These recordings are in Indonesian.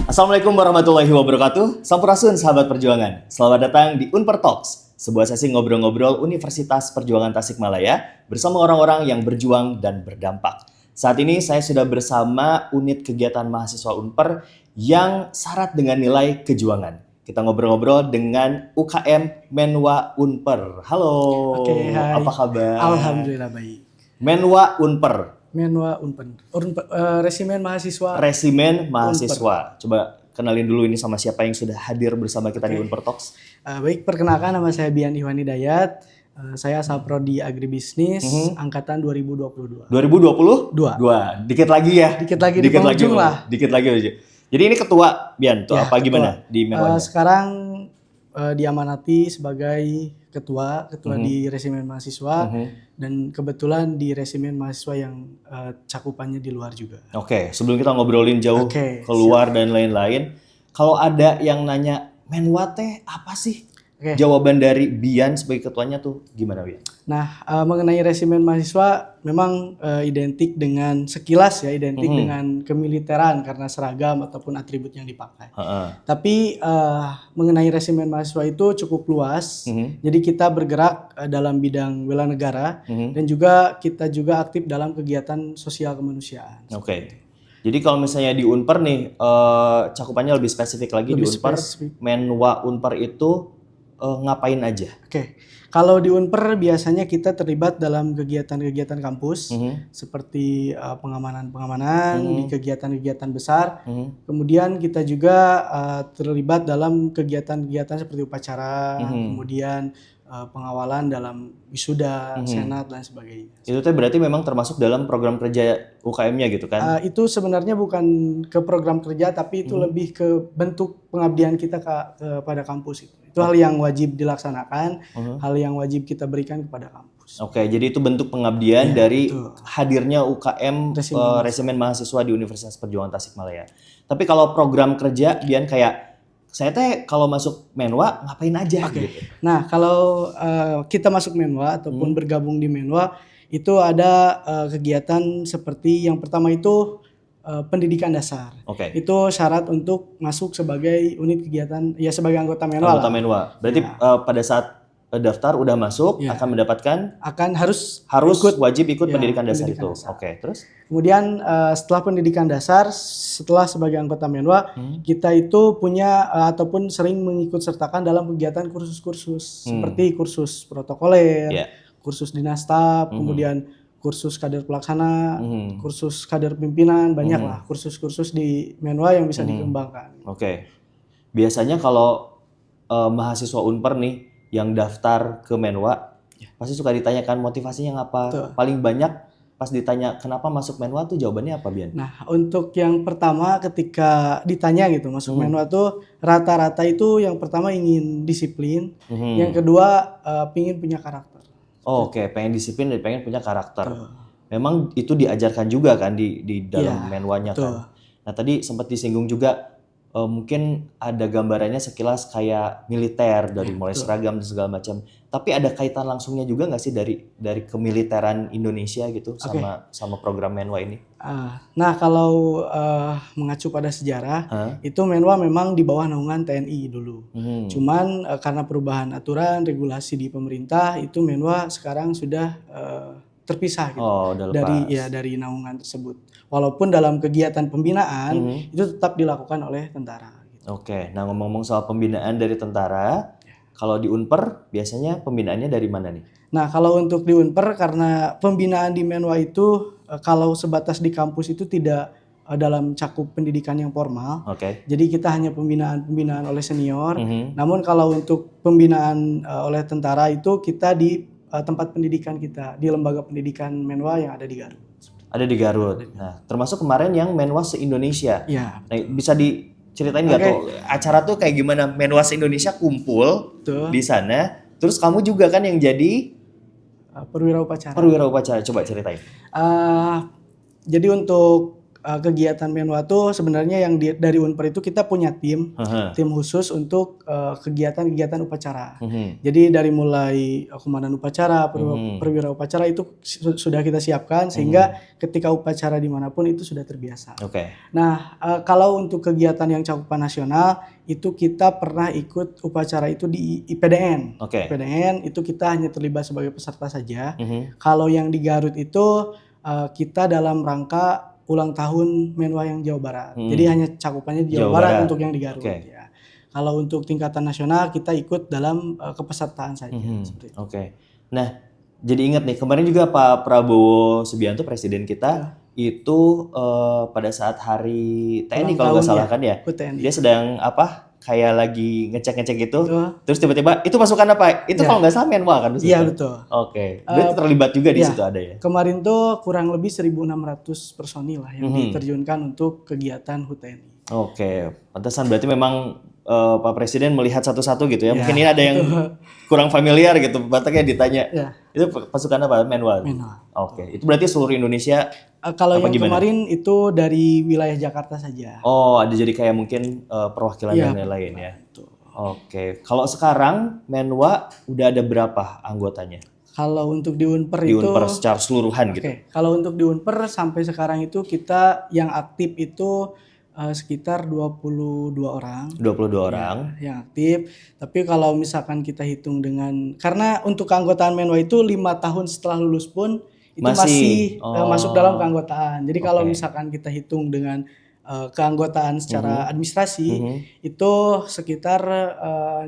Assalamualaikum warahmatullahi wabarakatuh. Sampurasun sahabat perjuangan. Selamat datang di Unper Talks, sebuah sesi ngobrol-ngobrol Universitas Perjuangan Tasikmalaya bersama orang-orang yang berjuang dan berdampak. Saat ini saya sudah bersama unit kegiatan mahasiswa Unper yang syarat dengan nilai kejuangan. Kita ngobrol-ngobrol dengan UKM Menwa Unper. Halo, Oke, hai. apa kabar? Alhamdulillah baik. Menwa Unper. Menwa Unper. Resimen mahasiswa. Resimen mahasiswa. Coba kenalin dulu ini sama siapa yang sudah hadir bersama kita di Unper Talks. Baik, perkenalkan nama saya Bian Ihwan Hidayat. Saya asal prodi agribisnis angkatan 2022. 2022? Dua. Dikit lagi ya. Dikit lagi di penghujung lah. Dikit lagi aja. Jadi ini ketua Bian tuh Ya, apa ketua. gimana di Menwanya? Sekarang diamanati sebagai ketua di resimen mahasiswa dan kebetulan di resimen mahasiswa yang cakupannya di luar juga. Oke, sebelum kita ngobrolin jauh Oke, keluar dan lain-lain, kalau ada yang nanya Menwa teh apa sih? Oke. Jawaban dari Bian sebagai ketuanya tuh gimana Bian? Nah, mengenai resimen mahasiswa memang identik dengan sekilas ya, identik dengan kemiliteran karena seragam ataupun atribut yang dipakai. Tapi mengenai resimen mahasiswa itu cukup luas. Jadi kita bergerak dalam bidang bela negara dan juga kita juga aktif dalam kegiatan sosial kemanusiaan. Oke. Jadi kalau misalnya di Unper nih, cakupannya lebih spesifik lagi Lebih di Unper. spesifik. Menwa Unper itu ngapain aja? Oke. Kalau di Unper biasanya kita terlibat dalam kegiatan-kegiatan kampus seperti pengamanan-pengamanan di kegiatan-kegiatan besar. Kemudian kita juga terlibat dalam kegiatan-kegiatan seperti upacara, kemudian pengawalan dalam wisuda, senat dan sebagainya. Itu teh berarti memang termasuk dalam program kerja UKM-nya gitu kan? Itu sebenarnya bukan ke program kerja tapi itu lebih ke bentuk pengabdian kita kepada kampus itu. Itu hal yang wajib dilaksanakan, hal yang wajib kita berikan kepada kampus. Oke, jadi itu bentuk pengabdian dari betul. hadirnya UKM resimen mahasiswa di Universitas Perjuangan Tasikmalaya. Tapi kalau program kerja, Bian kayak saya teh kalau masuk Menwa ngapain aja gitu. Nah, kalau kita masuk Menwa ataupun bergabung di Menwa itu ada kegiatan seperti yang pertama itu pendidikan dasar. Oke. Itu syarat untuk masuk sebagai unit kegiatan ya sebagai anggota Menwa. Anggota Menwa. Berarti pada saat daftar udah masuk akan mendapatkan harus wajib ikut ya, pendidikan dasar pendidikan itu. dasar. Oke, terus? Kemudian setelah pendidikan dasar, setelah sebagai anggota Menwa, kita itu punya ataupun sering mengikut sertakan dalam kegiatan kursus-kursus seperti kursus protokoler, kursus dinastap, kemudian kursus kader pelaksana, kursus kader pimpinan, banyak lah kursus-kursus di Menwa yang bisa dikembangkan. Oke. Biasanya kalau mahasiswa Unper nih yang daftar ke Menwa, pasti suka ditanyakan motivasinya apa. Paling banyak pas ditanya kenapa masuk Menwa tuh jawabannya apa, Bian? Nah, untuk yang pertama ketika ditanya gitu masuk Menwa tuh rata-rata itu yang pertama ingin disiplin, yang kedua pingin punya karakter. Oke, pengen disiplin dan pengen punya karakter. Memang itu diajarkan juga kan di dalam Menwanya kan. Nah, tadi sempat disinggung juga mungkin ada gambarannya sekilas kayak militer dari mulai seragam dan segala macam. Tapi ada kaitan langsungnya juga nggak sih dari kemiliteran Indonesia gitu sama program Menwa ini? Nah, kalau mengacu pada sejarah, itu Menwa memang di bawah naungan TNI dulu. Cuman karena perubahan aturan, regulasi di pemerintah, itu Menwa sekarang sudah terpisah gitu dari naungan tersebut. Walaupun dalam kegiatan pembinaan itu tetap dilakukan oleh tentara. Gitu. Oke, nah ngomong-ngomong soal pembinaan dari tentara, kalau di Unper biasanya pembinaannya dari mana nih? Nah, kalau untuk di Unper karena pembinaan di Menwa itu kalau sebatas di kampus itu tidak dalam cakup pendidikan yang formal. Jadi kita hanya pembinaan oleh senior. Namun kalau untuk pembinaan oleh tentara itu kita di tempat pendidikan kita, di lembaga pendidikan Menwa yang ada di Garut. Ada di Garut. Nah, termasuk kemarin yang Menwa se-Indonesia. Iya. Nah, bisa diceritain nggak tuh acara tuh kayak gimana? Menwa se-Indonesia kumpul di sana. Terus kamu juga kan yang jadi perwira upacara. Perwira upacara. Coba ceritain. Jadi untuk kegiatan Menwa tuh sebenarnya yang dari Unper itu kita punya tim khusus untuk kegiatan-kegiatan upacara. Jadi dari mulai komandan upacara, perwira upacara itu sudah kita siapkan sehingga ketika upacara dimanapun itu sudah terbiasa. Nah, kalau untuk kegiatan yang cakupan nasional itu kita pernah ikut upacara itu di IPDN. IPDN itu kita hanya terlibat sebagai peserta saja. Kalau yang di Garut itu kita dalam rangka ulang tahun Menwa yang Jawa Barat. Jadi hanya cakupannya di Jawa Barat untuk yang di Garut. Ya. Kalau untuk tingkatan nasional kita ikut dalam kepesertaan saja. Seperti itu. Nah, jadi ingat nih kemarin juga Pak Prabowo Subianto presiden kita itu pada saat hari TNI kalau nggak salah kan ya. Dia sedang kayak lagi ngecek gitu. Terus tiba-tiba itu pasukan apa? Itu kalau nggak salah Menwa kan? Iya betul. Berarti terlibat juga di situ ada ya? Kemarin tuh kurang lebih 1.600 personil lah yang diterjunkan untuk kegiatan HUT TNI. Pantesan berarti memang Pak Presiden melihat satu-satu gitu ya. Mungkin ini ada yang kurang familiar gitu. Bataknya ditanya. Itu pasukan apa? Menwa. Itu berarti seluruh Indonesia. Kalau yang gimana? Kemarin itu dari wilayah Jakarta saja. Ada jadi kayak mungkin perwakilan dan lain-lain ya. Kalau sekarang Menwa udah ada berapa anggotanya? Kalau untuk di Unper itu secara keseluruhan gitu. Kalau untuk di Unper sampai sekarang itu kita yang aktif itu sekitar 22 orang. 22 orang. Yang aktif. Tapi kalau misalkan kita hitung karena untuk keanggotaan Menwa itu 5 tahun setelah lulus pun itu masih masuk dalam keanggotaan. Jadi kalau misalkan kita hitung dengan keanggotaan secara administrasi itu sekitar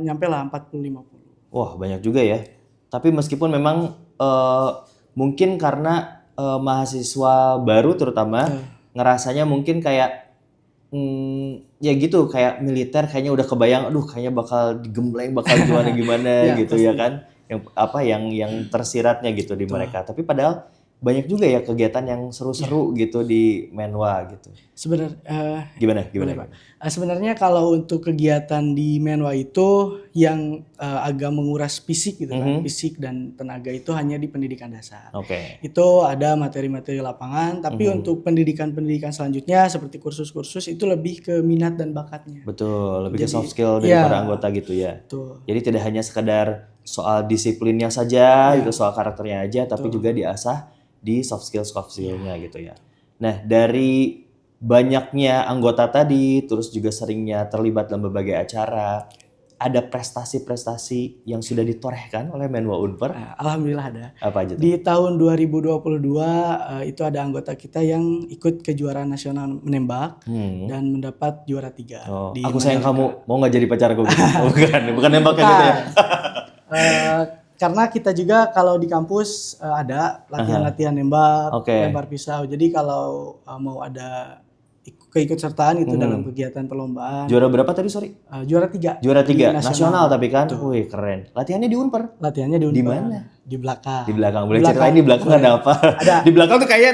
nyampe lah 40-50. Wah banyak juga ya. Tapi meskipun memang mungkin karena mahasiswa baru terutama ngerasanya mungkin kayak ya gitu kayak militer kayaknya udah kebayang kayaknya bakal digembleng bakal gimana gitu ya kan yang tersiratnya gitu di mereka. Tapi padahal banyak juga ya kegiatan yang seru-seru gitu di Menwa gitu. Gimana? Sebenarnya kalau untuk kegiatan di Menwa itu yang agak menguras fisik gitu kan, fisik dan tenaga itu hanya di pendidikan dasar. Itu ada materi-materi lapangan, tapi untuk pendidikan selanjutnya seperti kursus-kursus itu lebih ke minat dan bakatnya. Betul, lebih ke soft skill daripada anggota gitu ya. Jadi tidak hanya sekedar soal disiplinnya saja, itu soal karakternya aja, tapi juga diasah di soft skill-nya gitu ya. Nah, dari banyaknya anggota tadi, terus juga seringnya terlibat dalam berbagai acara, ada prestasi-prestasi yang sudah ditorehkan oleh Menwa Unper? Alhamdulillah ada. Apa aja tuh? Di tahun 2022 itu ada anggota kita yang ikut kejuaraan nasional menembak dan mendapat juara 3. Aku sayang kamu, mau nggak jadi pacarku? Bukan nembaknya gitu ya? Karena kita juga kalau di kampus ada latihan-latihan nembak, lempar pisau. Jadi kalau mau ada keikutsertaan itu dalam kegiatan perlombaan. Juara berapa tadi, sorry? Juara 3. Juara 3 nasional tapi kan. Wih, keren. Latihannya di Unper? Latihannya di Unper. Di mana? Di belakang. Di belakang. Boleh ceritain di belakang ada apa? Di belakang tuh kayaknya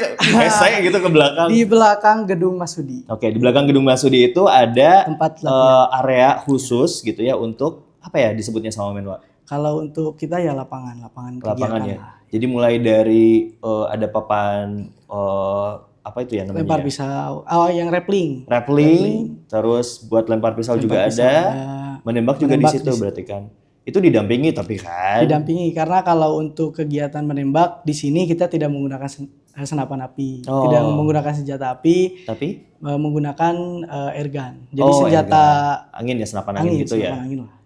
saya gitu ke belakang. Di belakang Gedung Masudi. Di belakang Gedung Masudi itu ada tempat area khusus gitu ya untuk apa ya disebutnya sama Menwa? Kalau untuk kita ya lapangan kegiatan ya. Jadi mulai dari ada papan apa itu ya namanya? Lempar pisau. Yang rappelling. Terus buat lempar pisau juga ada. Menembak juga di situ berarti kan. Itu didampingi tapi kan? Didampingi karena kalau untuk kegiatan menembak di sini kita tidak menggunakan senapan api, tidak menggunakan senjata api, tapi menggunakan airgun. Jadi senjata angin ya, senapan angin gitu ya. Angin lah.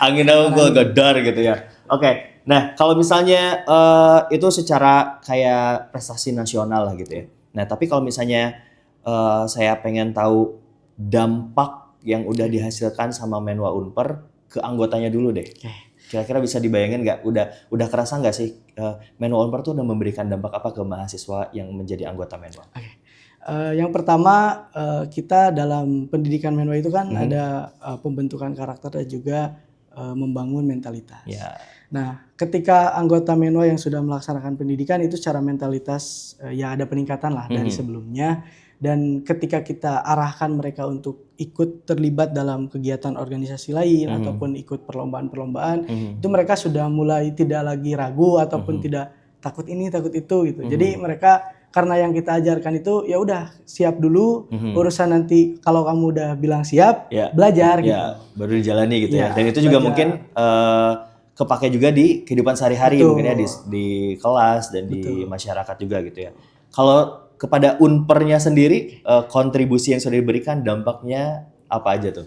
Angin gedar gitu ya. Nah kalau misalnya itu secara kayak prestasi nasional lah gitu ya. Nah tapi kalau misalnya saya pengen tahu dampak yang udah dihasilkan sama Menwa Unper ke anggotanya dulu deh. Kira-kira bisa dibayangin nggak? Udah kerasa nggak sih Menwa Unper tuh udah memberikan dampak apa ke mahasiswa yang menjadi anggota Menwa? Yang pertama kita dalam pendidikan Menwa itu kan ada pembentukan karakter dan juga membangun mentalitas. Nah, ketika anggota Menwa yang sudah melaksanakan pendidikan itu secara mentalitas ya ada peningkatan lah dari sebelumnya. Dan ketika kita arahkan mereka untuk ikut terlibat dalam kegiatan organisasi lain ataupun ikut perlombaan-perlombaan, itu mereka sudah mulai tidak lagi ragu ataupun tidak takut ini takut itu gitu. Jadi mereka karena yang kita ajarkan itu ya udah siap dulu, urusan nanti kalau kamu udah bilang siap, belajar gitu. Baru dijalani gitu ya. Dan itu juga mungkin kepake juga di kehidupan sehari-hari mungkin ya di kelas dan di masyarakat juga gitu ya. Kalau kepada Unpernya sendiri kontribusi yang sudah diberikan dampaknya apa aja tuh?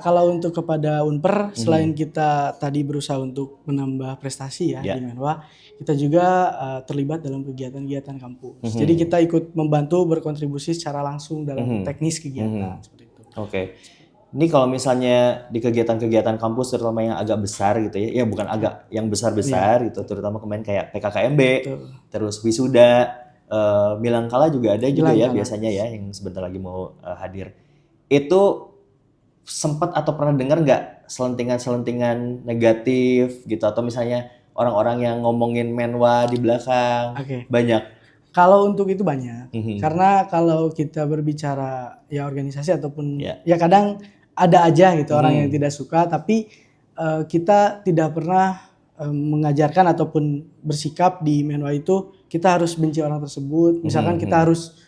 Kalau untuk kepada Unper, selain kita tadi berusaha untuk menambah prestasi ya di Menwa, kita juga terlibat dalam kegiatan-kegiatan kampus. Jadi kita ikut membantu berkontribusi secara langsung dalam teknis kegiatan seperti itu. Ini kalau misalnya di kegiatan-kegiatan kampus terutama yang agak besar gitu ya, bukan agak, yang besar-besar gitu, terutama kemarin kayak PKKMB, terus wisuda, Milangkala juga ada juga ya biasanya ya yang sebentar lagi mau hadir. Itu sempat atau pernah dengar nggak selentingan-selentingan negatif gitu, atau misalnya orang-orang yang ngomongin Menwa di belakang? Banyak. Kalau untuk itu banyak, karena kalau kita berbicara ya organisasi ataupun ya kadang ada aja gitu orang yang tidak suka, tapi kita tidak pernah mengajarkan ataupun bersikap di Menwa itu kita harus benci orang tersebut. Misalkan kita harus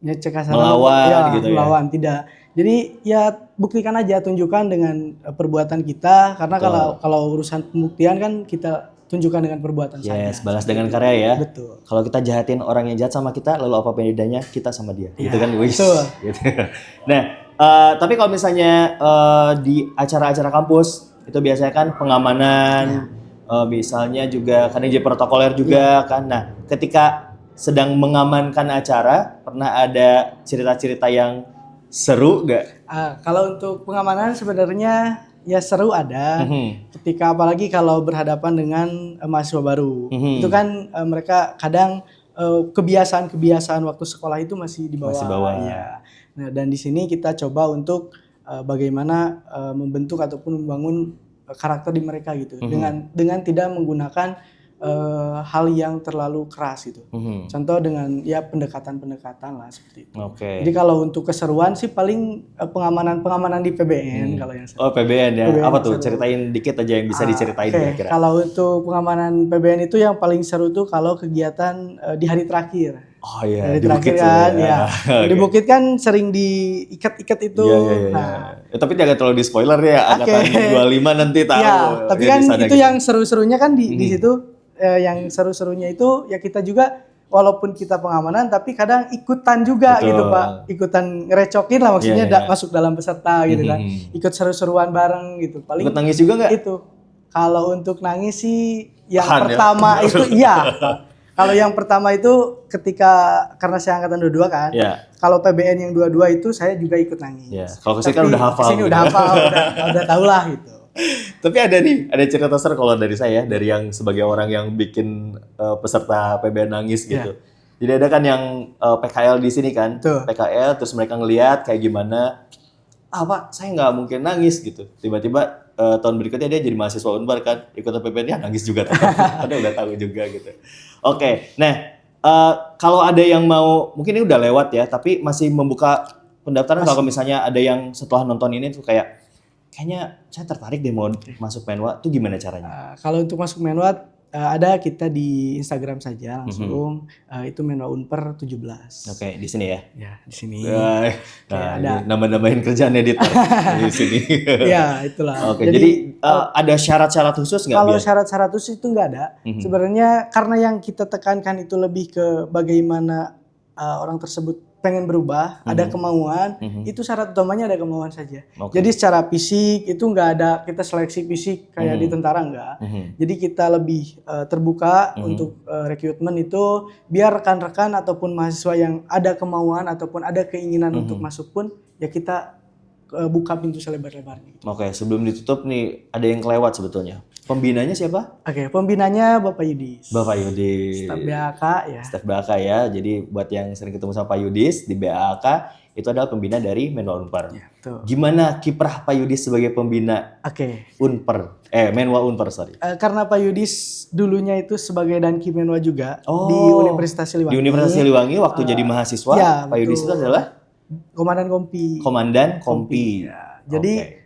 ngecek melawan gitu melawan, tidak. Jadi ya buktikan aja, tunjukkan dengan perbuatan kita, karena kalau urusan pembuktian kan kita tunjukkan dengan perbuatan saja. Balas dengan karya ya. Betul. Kalau kita jahatin orang yang jahat sama kita, lalu apa bedanya kita sama dia? Gitu kan, wis. Gitu. Nah, tapi kalau misalnya di acara-acara kampus itu biasanya kan pengamanan, misalnya juga kan DJ protokoler juga kan. Nah, ketika sedang mengamankan acara, pernah ada cerita-cerita yang seru nggak? Kalau untuk pengamanan sebenarnya ya seru ada. Ketika apalagi kalau berhadapan dengan mahasiswa baru, itu kan mereka kadang kebiasaan waktu sekolah itu masih di bawah. Ya. Nah, dan di sini kita coba untuk bagaimana membentuk ataupun membangun karakter di mereka gitu, dengan tidak menggunakan hal yang terlalu keras gitu. Contoh dengan ya pendekatan lah seperti itu. Jadi kalau untuk keseruan sih paling pengamanan di PBN kalau yang seru. PBN ya. PBN apa tuh? Seru. Ceritain dikit aja yang bisa diceritain kira-kira. Kalau untuk pengamanan PBN itu yang paling seru tuh kalau kegiatan di hari terakhir. Hari di terakhir kan ya. Di Bukit kan sering diikat-ikat itu. Tapi jangan terlalu di spoiler ya. Angkatan 25 nanti tahu. Tapi kan itu yang seru-serunya kan di situ. Yang seru-serunya itu ya kita juga walaupun kita pengamanan tapi kadang ikutan juga gitu Pak, ikutan ngerecokin lah maksudnya masuk dalam peserta gitu kan, ikut seru-seruan bareng gitu. Paling ikut nangis juga nggak? Itu kalau untuk nangis sih yang pertama itu iya Pak. Kalau yang pertama itu ketika karena saya angkatan 22 kan, kalau PBN yang 22 itu saya juga ikut nangis. Kalau kesini kan udah hafal. Kesini udah hafal, udah tahu lah gitu. Tapi ada cerita seru kalau dari saya, dari yang sebagai orang yang bikin peserta PBN nangis gitu. Jadi ada kan yang PKL di sini kan, PKL terus mereka ngelihat kayak gimana, Pak saya nggak mungkin nangis gitu. Tiba-tiba tahun berikutnya dia jadi mahasiswa Unpar kan, ikutan PBN dia nangis juga, karena udah tahu juga gitu. Nah kalau ada yang mau, mungkin ini udah lewat ya, tapi masih membuka pendaftaran kalau misalnya ada yang setelah nonton ini tuh kayaknya saya tertarik deh mau masuk Menwa, tuh gimana caranya? Kalau untuk masuk Menwa ada kita di Instagram saja langsung, itu Menwa Unper 17. Di sini ya? Ya, di sini. Ada nama-namain kerjaan editor di sini. Ya, itulah. Jadi ada syarat-syarat khusus nggak? Kalau syarat-syarat khusus itu nggak ada. Sebenarnya karena yang kita tekankan itu lebih ke bagaimana orang tersebut pengen berubah, ada kemauan, itu syarat utamanya ada kemauan saja. Jadi secara fisik itu nggak ada kita seleksi fisik kayak di tentara nggak. Jadi kita lebih terbuka untuk rekrutmen itu, biar rekan-rekan ataupun mahasiswa yang ada kemauan ataupun ada keinginan untuk masuk pun ya kita buka pintu selebar-lebarnya. Sebelum ditutup nih ada yang kelewat sebetulnya. Pembinanya siapa? Pembinanya Bapak Yudis. Bapak Yudis. Staf BAK ya. Staf BAK ya. Jadi buat yang sering ketemu sama Pak Yudis di BAK, itu adalah pembina dari Menwa Unpar. Gimana kiprah Pak Yudis sebagai pembina Unpar? Menwa Unpar, sorry. Karena Pak Yudis dulunya itu sebagai Danki Menwa juga di Universitas Siliwangi. Di Universitas Siliwangi waktu jadi mahasiswa, Pak Yudis itu adalah Komandan Kompi. Komandan Kompi. Ya. Jadi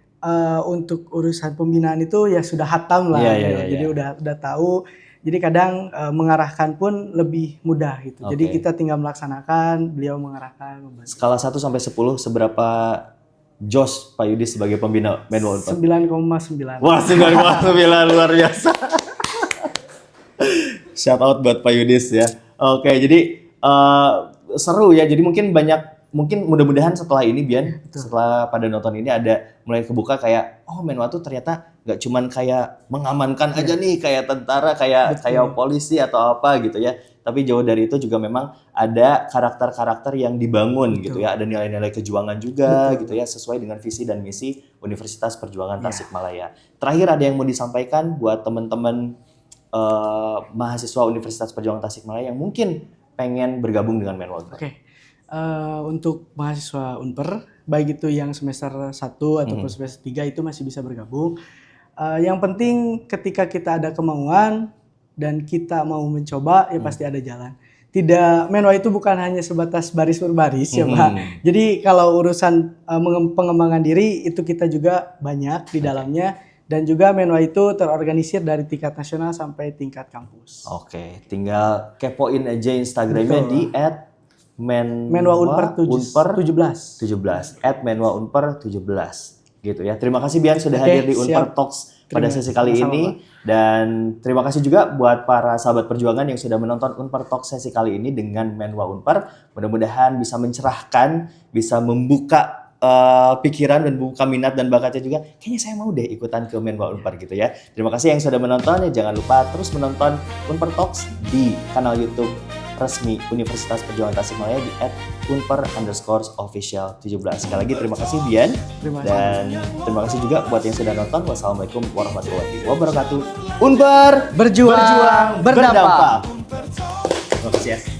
untuk urusan pembinaan itu ya sudah hatam lah. Jadi udah tahu. Jadi kadang mengarahkan pun lebih mudah gitu. Oke. Jadi kita tinggal melaksanakan, beliau mengarahkan, membantu. Skala 1 sampai 10 seberapa jos Pak Yudi sebagai pembina Menwa Unpad? 9,9. Wah, 9,9 luar biasa. Shout out buat Pak Yudis ya. Oke, jadi seru ya. Jadi mungkin mudah-mudahan setelah ini Bian, setelah pada nonton ini ada mulai kebuka kayak Menwa tuh ternyata nggak cuman kayak mengamankan aja nih kayak tentara, kayak polisi atau apa gitu ya. Tapi jauh dari itu juga memang ada karakter-karakter yang dibangun gitu ya. Ada nilai-nilai kejuangan juga gitu ya, sesuai dengan visi dan misi Universitas Perjuangan Tasikmalaya. Terakhir ada yang mau disampaikan buat teman-teman mahasiswa Universitas Perjuangan Tasikmalaya yang mungkin pengen bergabung dengan Menwa Unpad? Oke. Untuk mahasiswa Unper, baik itu yang semester 1 ataupun semester 3 itu masih bisa bergabung. Yang penting ketika kita ada kemauan dan kita mau mencoba, ya pasti ada jalan. Tidak, Menwa itu bukan hanya sebatas baris per baris ya Pak. Jadi kalau urusan pengembangan diri itu kita juga banyak di dalamnya. Dan juga Menwa itu terorganisir dari tingkat nasional sampai tingkat kampus. Oke, tinggal kepoin aja Instagramnya di @menwaunper17 @menwaunper17 gitu ya. Terima kasih Bian sudah hadir di Unper Talks pada sesi kali ini. Dan terima kasih juga buat para sahabat perjuangan yang sudah menonton Unper Talks sesi kali ini dengan Menwa Unper. Mudah-mudahan bisa mencerahkan, bisa membuka pikiran dan buka minat dan bakatnya juga. Kayaknya saya mau deh ikutan ke Menwa Unpar gitu ya. Terima kasih yang sudah menonton. Jangan lupa terus menonton Unper Talks di kanal YouTube resmi Universitas Perjuangan Tasikmalaya di @unper_official17. Sekali lagi terima kasih Bian. Dan terima kasih juga buat yang sudah nonton. Wassalamualaikum warahmatullahi wabarakatuh. Unpar berjuang berdampak. Terima kasih ya.